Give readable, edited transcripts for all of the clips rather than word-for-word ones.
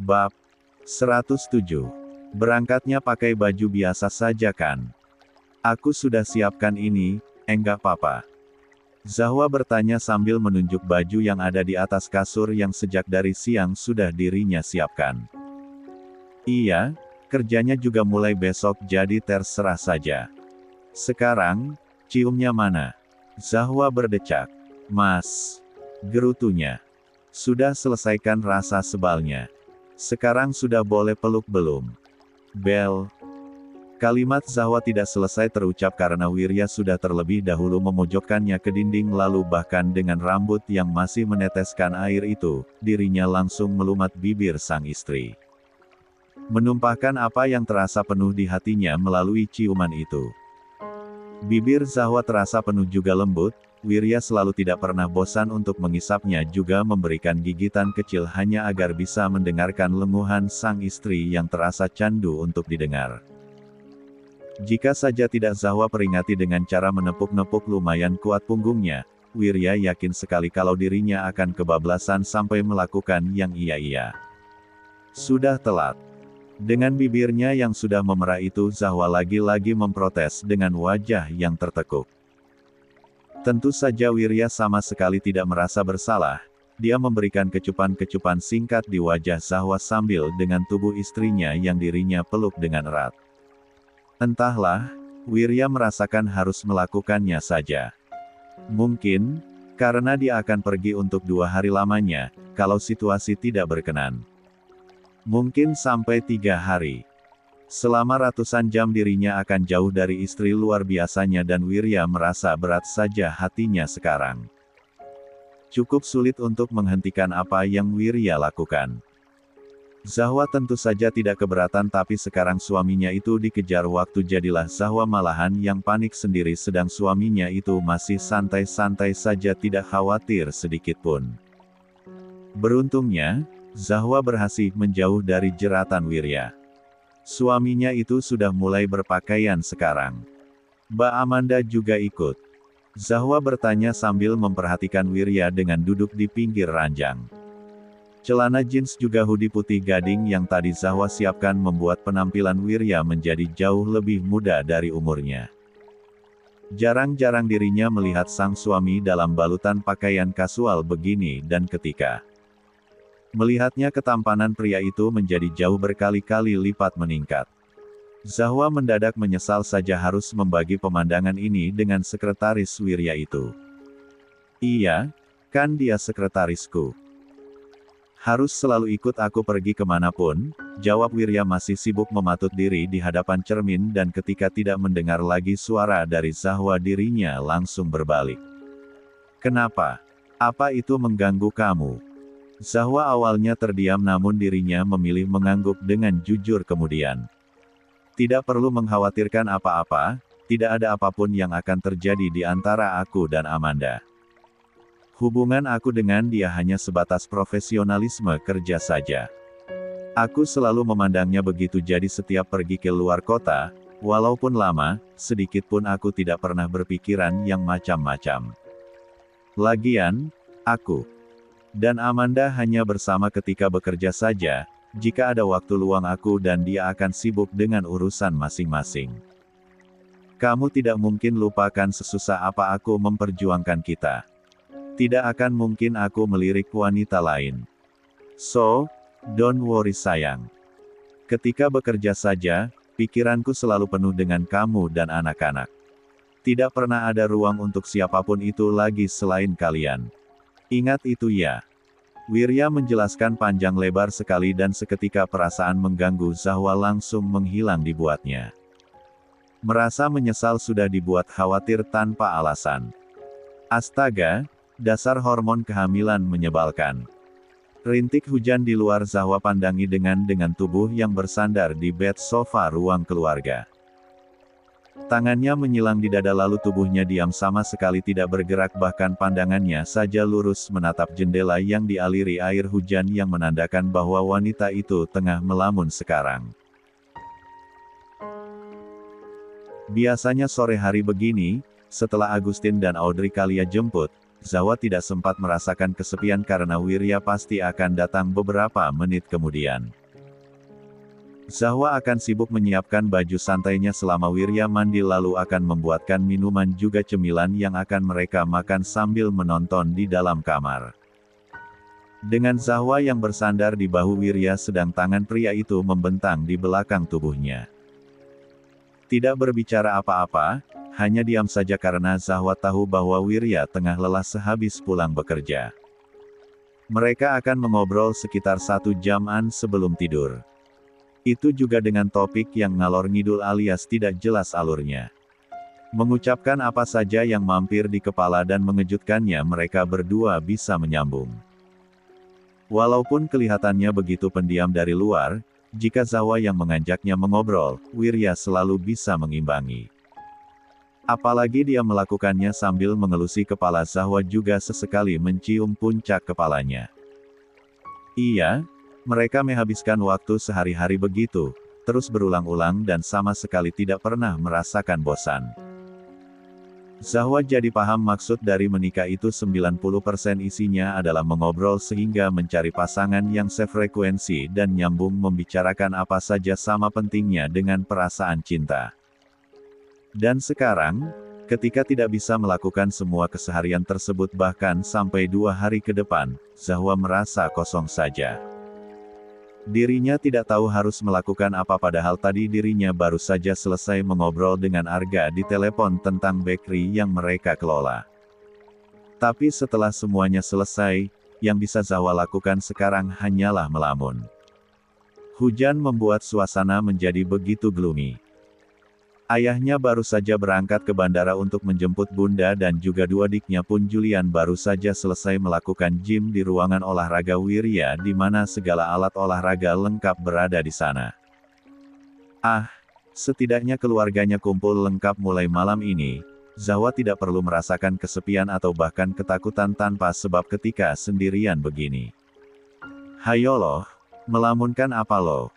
Bab 107. Berangkatnya pakai baju biasa saja kan? Aku sudah siapkan ini, enggak papa. Zahwa bertanya sambil menunjuk baju yang ada di atas kasur yang sejak dari siang sudah dirinya siapkan. Iya, kerjanya juga mulai besok jadi terserah saja. Sekarang, ciumnya mana? Zahwa berdecak. Mas. Gerutunya. Sudah selesaikan rasa sebalnya. Sekarang sudah boleh peluk belum? Bel. Kalimat Zahwa tidak selesai terucap karena Wirya sudah terlebih dahulu memojokkannya ke dinding lalu bahkan dengan rambut yang masih meneteskan air itu, dirinya langsung melumat bibir sang istri. Menumpahkan apa yang terasa penuh di hatinya melalui ciuman itu. Bibir Zahwa terasa penuh juga lembut, Wirya selalu tidak pernah bosan untuk mengisapnya juga memberikan gigitan kecil hanya agar bisa mendengarkan lenguhan sang istri yang terasa candu untuk didengar. Jika saja tidak Zahwa peringati dengan cara menepuk-nepuk lumayan kuat punggungnya, Wirya yakin sekali kalau dirinya akan kebablasan sampai melakukan yang iya-iya. Sudah telat. Dengan bibirnya yang sudah memerah itu Zahwa lagi-lagi memprotes dengan wajah yang tertekuk. Tentu saja Wirya sama sekali tidak merasa bersalah, dia memberikan kecupan-kecupan singkat di wajah Zahwa sambil dengan tubuh istrinya yang dirinya peluk dengan erat. Entahlah, Wirya merasakan harus melakukannya saja. Mungkin, karena dia akan pergi untuk 2 hari lamanya, kalau situasi tidak berkenan. Mungkin sampai 3 hari. Selama ratusan jam dirinya akan jauh dari istri luar biasanya dan Wirya merasa berat saja hatinya sekarang. Cukup sulit untuk menghentikan apa yang Wirya lakukan. Zahwa tentu saja tidak keberatan tapi sekarang suaminya itu dikejar waktu jadilah Zahwa malahan yang panik sendiri sedang suaminya itu masih santai-santai saja tidak khawatir sedikitpun. Beruntungnya, Zahwa berhasil menjauh dari jeratan Wirya. Suaminya itu sudah mulai berpakaian sekarang. Mbak Amanda juga ikut. Zahwa bertanya sambil memperhatikan Wirya dengan duduk di pinggir ranjang. Celana jeans juga hoodie putih gading yang tadi Zahwa siapkan membuat penampilan Wirya menjadi jauh lebih muda dari umurnya. Jarang-jarang dirinya melihat sang suami dalam balutan pakaian kasual begini dan ketika melihatnya ketampanan pria itu menjadi jauh berkali-kali lipat meningkat. Zahwa mendadak menyesal saja harus membagi pemandangan ini dengan sekretaris Wirya itu. Iya, kan dia sekretarisku. Harus selalu ikut aku pergi kemanapun, jawab Wirya masih sibuk mematut diri di hadapan cermin dan ketika tidak mendengar lagi suara dari Zahwa dirinya langsung berbalik. Kenapa? Apa itu mengganggu kamu? Zahwa awalnya terdiam namun dirinya memilih mengangguk dengan jujur kemudian. Tidak perlu mengkhawatirkan apa-apa, tidak ada apapun yang akan terjadi di antara aku dan Amanda. Hubungan aku dengan dia hanya sebatas profesionalisme kerja saja. Aku selalu memandangnya begitu jadi setiap pergi ke luar kota, walaupun lama, sedikit pun aku tidak pernah berpikiran yang macam-macam. Lagian, aku dan Amanda hanya bersama ketika bekerja saja, jika ada waktu luang aku dan dia akan sibuk dengan urusan masing-masing. Kamu tidak mungkin lupakan sesusah apa aku memperjuangkan kita. Tidak akan mungkin aku melirik wanita lain. So, don't worry sayang. Ketika bekerja saja, pikiranku selalu penuh dengan kamu dan anak-anak. Tidak pernah ada ruang untuk siapapun itu lagi selain kalian. Ingat itu ya. Wirya menjelaskan panjang lebar sekali dan seketika perasaan mengganggu Zahwa langsung menghilang dibuatnya. Merasa menyesal sudah dibuat khawatir tanpa alasan. Astaga, dasar hormon kehamilan menyebalkan. Rintik hujan di luar Zahwa pandangi dengan tubuh yang bersandar di bed sofa ruang keluarga. Tangannya menyilang di dada lalu tubuhnya diam sama sekali tidak bergerak bahkan pandangannya saja lurus menatap jendela yang dialiri air hujan yang menandakan bahwa wanita itu tengah melamun sekarang. Biasanya sore hari begini, setelah Agustin dan Audrey Kalia jemput, Zahwa tidak sempat merasakan kesepian karena Wirya pasti akan datang beberapa menit kemudian. Zahwa akan sibuk menyiapkan baju santainya selama Wirya mandi lalu akan membuatkan minuman juga cemilan yang akan mereka makan sambil menonton di dalam kamar. Dengan Zahwa yang bersandar di bahu Wirya sedang tangan pria itu membentang di belakang tubuhnya. Tidak berbicara apa-apa, hanya diam saja karena Zahwa tahu bahwa Wirya tengah lelah sehabis pulang bekerja. Mereka akan mengobrol sekitar 1 jaman sebelum tidur. Itu juga dengan topik yang ngalor ngidul alias tidak jelas alurnya. Mengucapkan apa saja yang mampir di kepala dan mengejutkannya mereka berdua bisa menyambung. Walaupun kelihatannya begitu pendiam dari luar, jika Zahwa yang mengajaknya mengobrol, Wirya selalu bisa mengimbangi. Apalagi dia melakukannya sambil mengelusi kepala Zahwa juga sesekali mencium puncak kepalanya. Iya, mereka menghabiskan waktu sehari-hari begitu, terus berulang-ulang dan sama sekali tidak pernah merasakan bosan. Zahwa jadi paham maksud dari menikah itu 90% isinya adalah mengobrol sehingga mencari pasangan yang sefrekuensi dan nyambung membicarakan apa saja sama pentingnya dengan perasaan cinta. Dan sekarang, ketika tidak bisa melakukan semua keseharian tersebut bahkan sampai 2 hari ke depan, Zahwa merasa kosong saja. Dirinya tidak tahu harus melakukan apa padahal tadi dirinya baru saja selesai mengobrol dengan Arga di telepon tentang bakery yang mereka kelola. Tapi setelah semuanya selesai, yang bisa Zahwa lakukan sekarang hanyalah melamun. Hujan membuat suasana menjadi begitu gloomy. Ayahnya baru saja berangkat ke bandara untuk menjemput bunda dan juga 2 adiknya pun Julian baru saja selesai melakukan gym di ruangan olahraga Wirya di mana segala alat olahraga lengkap berada di sana. Setidaknya keluarganya kumpul lengkap mulai malam ini, Zahwa tidak perlu merasakan kesepian atau bahkan ketakutan tanpa sebab ketika sendirian begini. Hayo loh, melamunkan apa loh?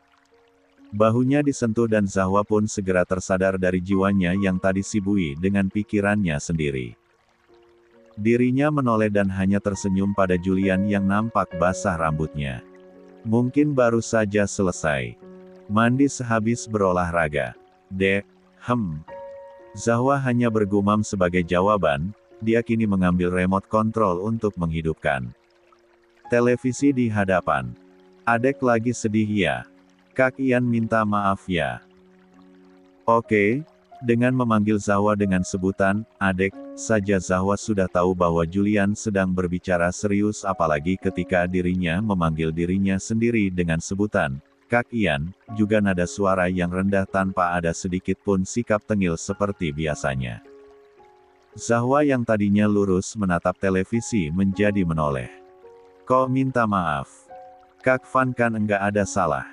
Bahunya disentuh dan Zahwa pun segera tersadar dari jiwanya yang tadi sibuk dengan pikirannya sendiri. Dirinya menoleh dan hanya tersenyum pada Julian yang nampak basah rambutnya. Mungkin baru saja selesai mandi sehabis berolahraga. Zahwa hanya bergumam sebagai jawaban, dia kini mengambil remote control untuk menghidupkan televisi di hadapan. Adek lagi sedih ya? Kak Ian minta maaf ya. Oke, dengan memanggil Zahwa dengan sebutan, adek, saja Zahwa sudah tahu bahwa Julian sedang berbicara serius apalagi ketika dirinya memanggil dirinya sendiri dengan sebutan, Kak Ian, juga nada suara yang rendah tanpa ada sedikit pun sikap tengil seperti biasanya. Zahwa yang tadinya lurus menatap televisi menjadi menoleh. Kok minta maaf? Kak Van kan enggak ada salah.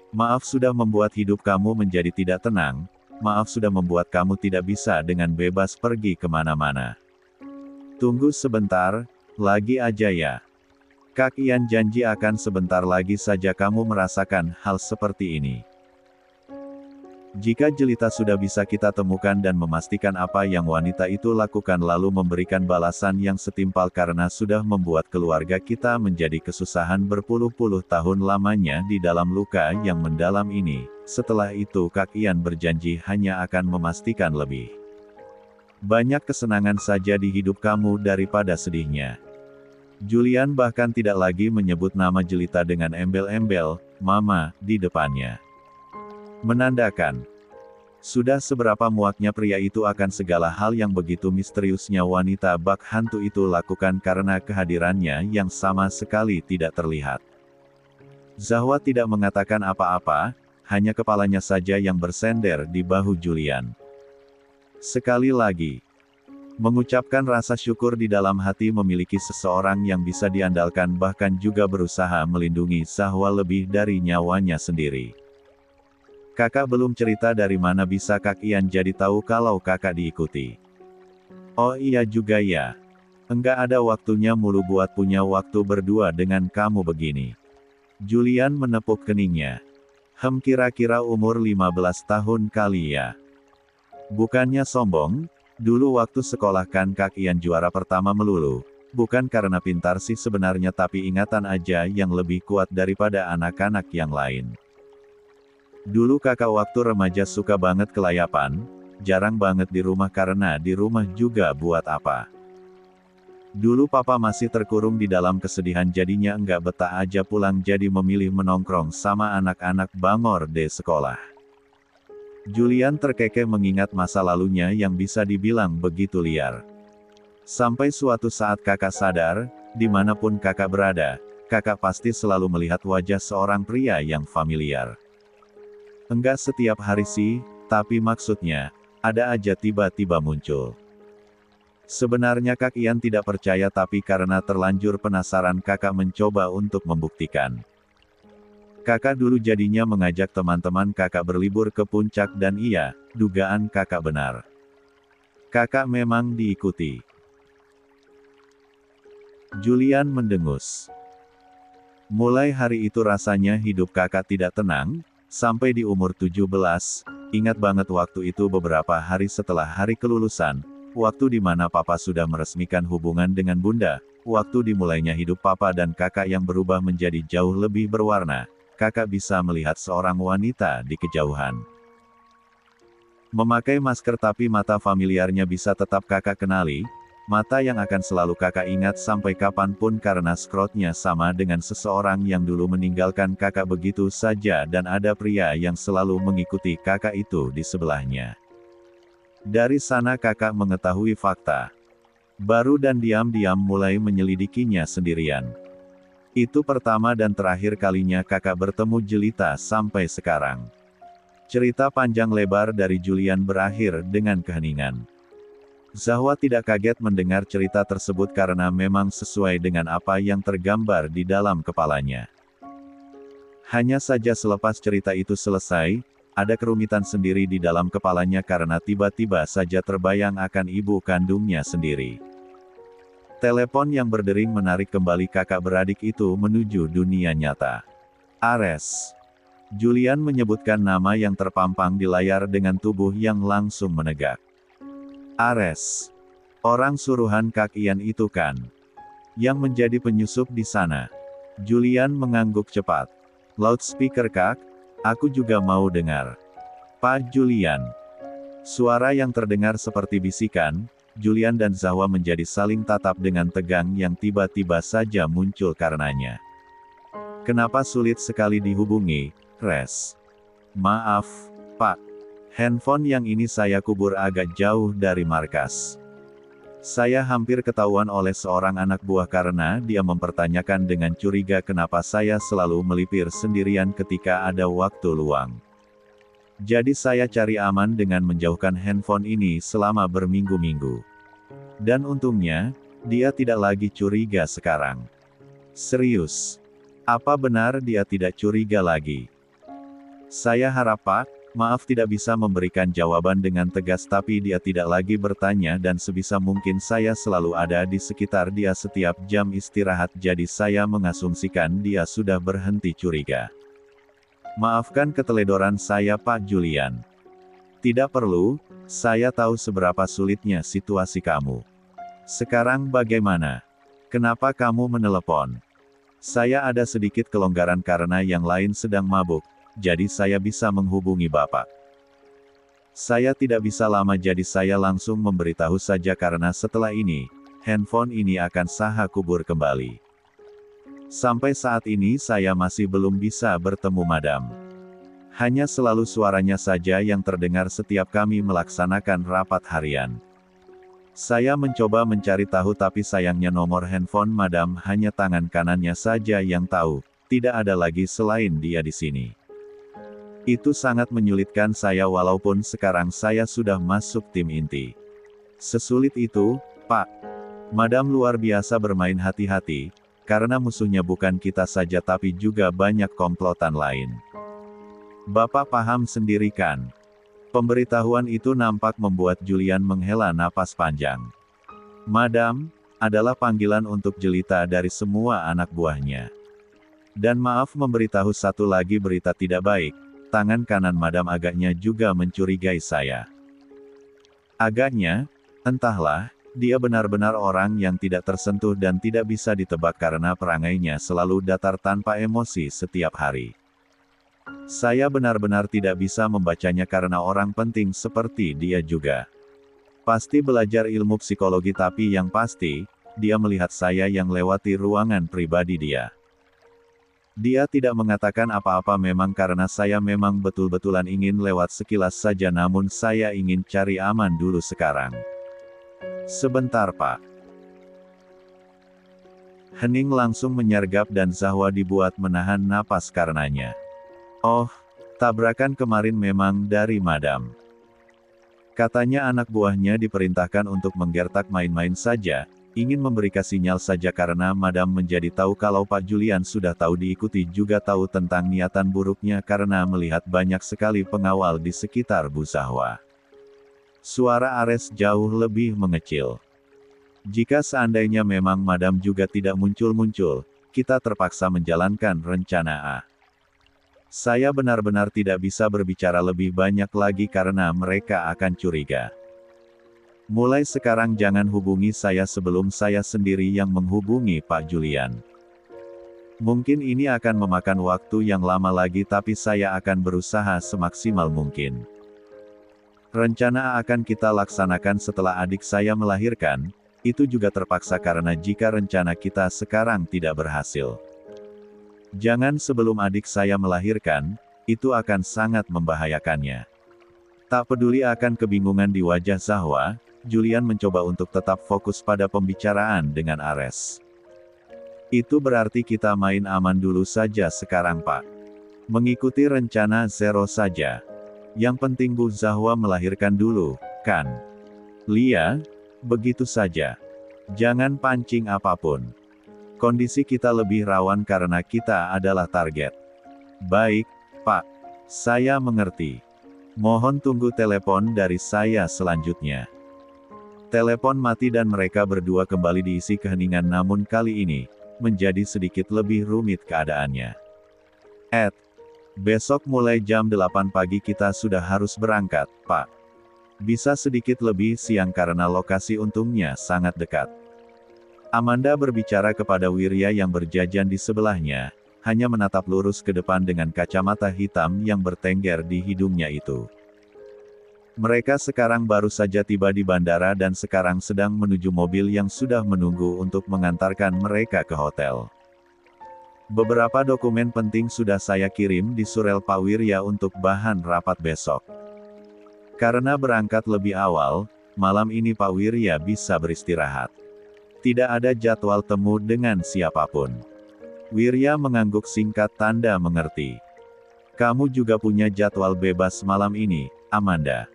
Maaf sudah membuat hidup kamu menjadi tidak tenang, maaf sudah membuat kamu tidak bisa dengan bebas pergi kemana-mana. Tunggu sebentar, lagi aja ya. Kak Ian janji akan sebentar lagi saja kamu merasakan hal seperti ini. Jika jelita sudah bisa kita temukan dan memastikan apa yang wanita itu lakukan lalu memberikan balasan yang setimpal karena sudah membuat keluarga kita menjadi kesusahan berpuluh-puluh tahun lamanya di dalam luka yang mendalam ini, setelah itu Kak Ian berjanji hanya akan memastikan lebih banyak kesenangan saja di hidup kamu daripada sedihnya. Julian bahkan tidak lagi menyebut nama jelita dengan embel-embel, Mama, di depannya. Menandakan sudah seberapa muaknya pria itu akan segala hal yang begitu misteriusnya wanita bak hantu itu lakukan karena kehadirannya yang sama sekali tidak terlihat. Zahwa tidak mengatakan apa-apa, hanya kepalanya saja yang bersender di bahu Julian. Sekali lagi, mengucapkan rasa syukur di dalam hati memiliki seseorang yang bisa diandalkan bahkan juga berusaha melindungi Zahwa lebih dari nyawanya sendiri. Kakak belum cerita dari mana bisa Kak Ian jadi tahu kalau kakak diikuti. Oh iya juga ya. Enggak ada waktunya mulu buat punya waktu berdua dengan kamu begini. Julian menepuk keningnya. Kira-kira umur 15 tahun kali ya. Bukannya sombong, Dulu waktu sekolah kan Kak Ian juara pertama melulu. Bukan karena pintar sih sebenarnya tapi ingatan aja yang lebih kuat daripada anak-anak yang lain. Dulu kakak waktu remaja suka banget kelayapan, jarang banget di rumah karena di rumah juga buat apa. Dulu papa masih terkurung di dalam kesedihan jadinya enggak betah aja pulang jadi memilih menongkrong sama anak-anak bangor de sekolah. Julian terkekeh mengingat masa lalunya yang bisa dibilang begitu liar. Sampai suatu saat kakak sadar, dimanapun kakak berada, kakak pasti selalu melihat wajah seorang pria yang familiar. Enggak setiap hari sih, tapi maksudnya, ada aja tiba-tiba muncul. Sebenarnya Kak Ian tidak percaya tapi karena terlanjur penasaran kakak mencoba untuk membuktikan. Kakak dulu jadinya mengajak teman-teman kakak berlibur ke puncak dan iya, dugaan kakak benar. Kakak memang diikuti. Julian mendengus. Mulai hari itu rasanya hidup kakak tidak tenang, sampai di umur 17, ingat banget waktu itu beberapa hari setelah hari kelulusan, waktu di mana papa sudah meresmikan hubungan dengan bunda, waktu dimulainya hidup papa dan kakak yang berubah menjadi jauh lebih berwarna, kakak bisa melihat seorang wanita di kejauhan. Memakai masker tapi mata familiarnya bisa tetap kakak kenali, mata yang akan selalu kakak ingat sampai kapanpun karena skrotnya sama dengan seseorang yang dulu meninggalkan kakak begitu saja dan ada pria yang selalu mengikuti kakak itu di sebelahnya. Dari sana kakak mengetahui fakta baru dan diam-diam mulai menyelidikinya sendirian. Itu pertama dan terakhir kalinya kakak bertemu jelita sampai sekarang. Cerita panjang lebar dari Julian berakhir dengan keheningan. Zahwa tidak kaget mendengar cerita tersebut karena memang sesuai dengan apa yang tergambar di dalam kepalanya. Hanya saja selepas cerita itu selesai, ada kerumitan sendiri di dalam kepalanya karena tiba-tiba saja terbayang akan ibu kandungnya sendiri. Telepon yang berdering menarik kembali kakak beradik itu menuju dunia nyata. Ares. Julian menyebutkan nama yang terpampang di layar dengan tubuh yang langsung menegak. Ares. Orang suruhan Kak Ian itu kan? Yang menjadi penyusup di sana. Julian mengangguk cepat. Loudspeaker Kak, aku juga mau dengar. Pak Julian. Suara yang terdengar seperti bisikan, Julian dan Zahwa menjadi saling tatap dengan tegang yang tiba-tiba saja muncul karenanya. Kenapa sulit sekali dihubungi, Res? Maaf, Pak. Handphone yang ini saya kubur agak jauh dari markas. Saya hampir ketahuan oleh seorang anak buah karena dia mempertanyakan dengan curiga kenapa saya selalu melipir sendirian ketika ada waktu luang. Jadi saya cari aman dengan menjauhkan handphone ini selama berminggu-minggu. Dan untungnya, dia tidak lagi curiga sekarang. Serius. Apa benar dia tidak curiga lagi? Saya harap Pak, maaf tidak bisa memberikan jawaban dengan tegas tapi dia tidak lagi bertanya dan sebisa mungkin saya selalu ada di sekitar dia setiap jam istirahat jadi saya mengasumsikan dia sudah berhenti curiga. Maafkan keteledoran saya Pak Julian. Tidak perlu, saya tahu seberapa sulitnya situasi kamu. Sekarang bagaimana? Kenapa kamu menelepon? Saya ada sedikit kelonggaran karena yang lain sedang mabuk, jadi saya bisa menghubungi Bapak. Saya tidak bisa lama jadi saya langsung memberitahu saja karena setelah ini, handphone ini akan saya kubur kembali. Sampai saat ini saya masih belum bisa bertemu Madam. Hanya selalu suaranya saja yang terdengar setiap kami melaksanakan rapat harian. Saya mencoba mencari tahu tapi sayangnya nomor handphone Madam hanya tangan kanannya saja yang tahu, tidak ada lagi selain dia di sini. Itu sangat menyulitkan saya walaupun sekarang saya sudah masuk tim inti. Sesulit itu, Pak. Madam luar biasa bermain hati-hati, karena musuhnya bukan kita saja tapi juga banyak komplotan lain. Bapak paham sendiri kan? Pemberitahuan itu nampak membuat Julian menghela napas panjang. Madam, adalah panggilan untuk jelita dari semua anak buahnya. Dan maaf memberitahu satu lagi berita tidak baik. Tangan kanan Madam agaknya juga mencurigai saya. Agaknya, Entahlah, dia benar-benar orang yang tidak tersentuh dan tidak bisa ditebak karena perangainya selalu datar tanpa emosi setiap hari. Saya benar-benar tidak bisa membacanya karena orang penting seperti dia juga. Pasti belajar ilmu psikologi tapi yang pasti, dia melihat saya yang lewati ruangan pribadi dia. Dia tidak mengatakan apa-apa memang karena saya memang betul-betulan ingin lewat sekilas saja namun saya ingin cari aman dulu sekarang. Sebentar Pak. Hening langsung menyergap dan Zahwa dibuat menahan napas karenanya. Oh, tabrakan kemarin memang dari Madam. Katanya anak buahnya diperintahkan untuk menggertak main-main saja, ingin memberikan sinyal saja karena Madam menjadi tahu kalau Pak Julian sudah tahu diikuti juga tahu tentang niatan buruknya karena melihat banyak sekali pengawal di sekitar Bu Zahwa. Suara Ares jauh lebih mengecil. Jika seandainya memang Madam juga tidak muncul-muncul, kita terpaksa menjalankan rencana A. Saya benar-benar tidak bisa berbicara lebih banyak lagi karena mereka akan curiga. Mulai sekarang jangan hubungi saya sebelum saya sendiri yang menghubungi Pak Julian. Mungkin ini akan memakan waktu yang lama lagi tapi saya akan berusaha semaksimal mungkin. Rencana akan kita laksanakan setelah adik saya melahirkan, itu juga terpaksa karena jika rencana kita sekarang tidak berhasil. Jangan sebelum adik saya melahirkan, itu akan sangat membahayakannya. Tak peduli akan kebingungan di wajah Zahwa, Julian mencoba untuk tetap fokus pada pembicaraan dengan Ares. Itu berarti kita main aman dulu saja sekarang Pak. Mengikuti rencana Zero saja. Yang penting Bu Zahwa melahirkan dulu, kan? Lia, begitu saja. Jangan pancing apapun. Kondisi kita lebih rawan karena kita adalah target. Baik, Pak. Saya mengerti. Mohon tunggu telepon dari saya selanjutnya. Telepon mati dan mereka berdua kembali diisi keheningan namun kali ini, menjadi sedikit lebih rumit keadaannya. Besok mulai jam 8 pagi kita sudah harus berangkat, Pak. Bisa sedikit lebih siang karena lokasi untungnya sangat dekat. Amanda berbicara kepada Wirya yang berjajan di sebelahnya, hanya menatap lurus ke depan dengan kacamata hitam yang bertengger di hidungnya itu. Mereka sekarang baru saja tiba di bandara dan sekarang sedang menuju mobil yang sudah menunggu untuk mengantarkan mereka ke hotel. Beberapa dokumen penting sudah saya kirim di surel Pak Wirya untuk bahan rapat besok. Karena berangkat lebih awal, malam ini Pak Wirya bisa beristirahat. Tidak ada jadwal temu dengan siapapun. Wirya mengangguk singkat tanda mengerti. Kamu juga punya jadwal bebas malam ini, Amanda.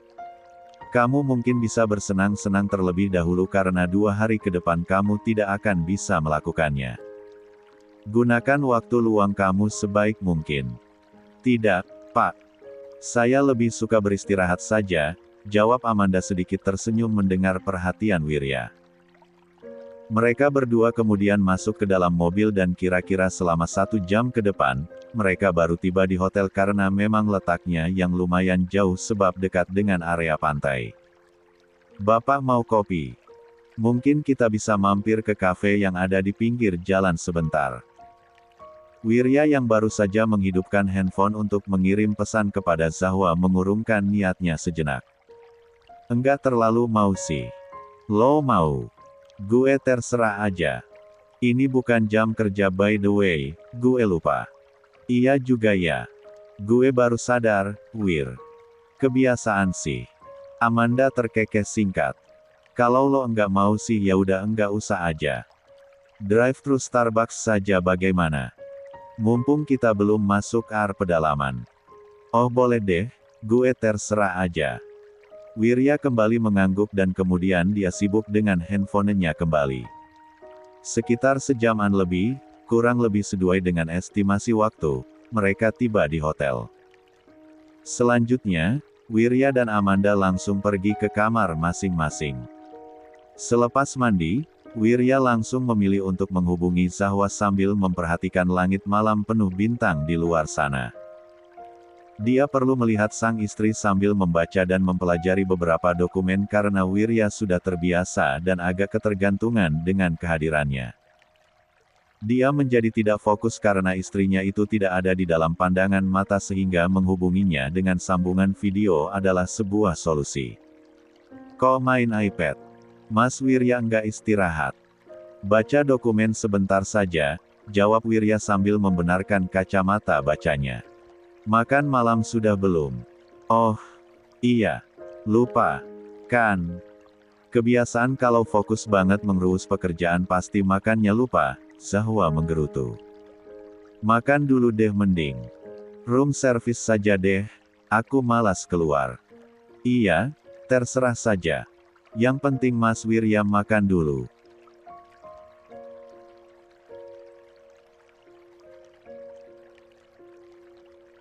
Kamu mungkin bisa bersenang-senang terlebih dahulu karena 2 hari ke depan kamu tidak akan bisa melakukannya. Gunakan waktu luang kamu sebaik mungkin. Tidak, Pak. Saya lebih suka beristirahat saja, jawab Amanda sedikit tersenyum mendengar perhatian Wirya. Mereka berdua kemudian masuk ke dalam mobil dan kira-kira selama 1 jam ke depan, mereka baru tiba di hotel karena memang letaknya yang lumayan jauh sebab dekat dengan area pantai. Bapak mau kopi? Mungkin kita bisa mampir ke kafe yang ada di pinggir jalan sebentar. Wirya yang baru saja menghidupkan handphone untuk mengirim pesan kepada Zahwa mengurungkan niatnya sejenak. Enggak terlalu mau sih. Lo mau? Gue terserah aja. Ini bukan jam kerja by the way, gue lupa. Iya juga ya. Gue baru sadar, Wir. Kebiasaan sih. Amanda terkekeh singkat. Kalau lo enggak mau sih ya udah enggak usah aja. Drive-thru Starbucks saja bagaimana? Mumpung kita belum masuk area pedalaman. Oh boleh deh, gue terserah aja. Wirya kembali mengangguk dan kemudian dia sibuk dengan handphonenya kembali. Sekitar sejaman lebih, kurang lebih sesuai dengan estimasi waktu, mereka tiba di hotel. Selanjutnya, Wirya dan Amanda langsung pergi ke kamar masing-masing. Selepas mandi, Wirya langsung memilih untuk menghubungi Zahwa sambil memperhatikan langit malam penuh bintang di luar sana. Dia perlu melihat sang istri sambil membaca dan mempelajari beberapa dokumen karena Wirya sudah terbiasa dan agak ketergantungan dengan kehadirannya. Dia menjadi tidak fokus karena istrinya itu tidak ada di dalam pandangan mata sehingga menghubunginya dengan sambungan video adalah sebuah solusi. Kok main iPad? Mas Wirya enggak istirahat? Baca dokumen sebentar saja, jawab Wirya sambil membenarkan kacamata bacanya. Makan malam sudah belum? Oh, iya. Lupa. Kan? Kebiasaan kalau fokus banget mengurus pekerjaan pasti makannya lupa, Zahwa menggerutu. Makan dulu deh mending. Room service saja deh, aku malas keluar. Iya, terserah saja. Yang penting Mas Wirya makan dulu.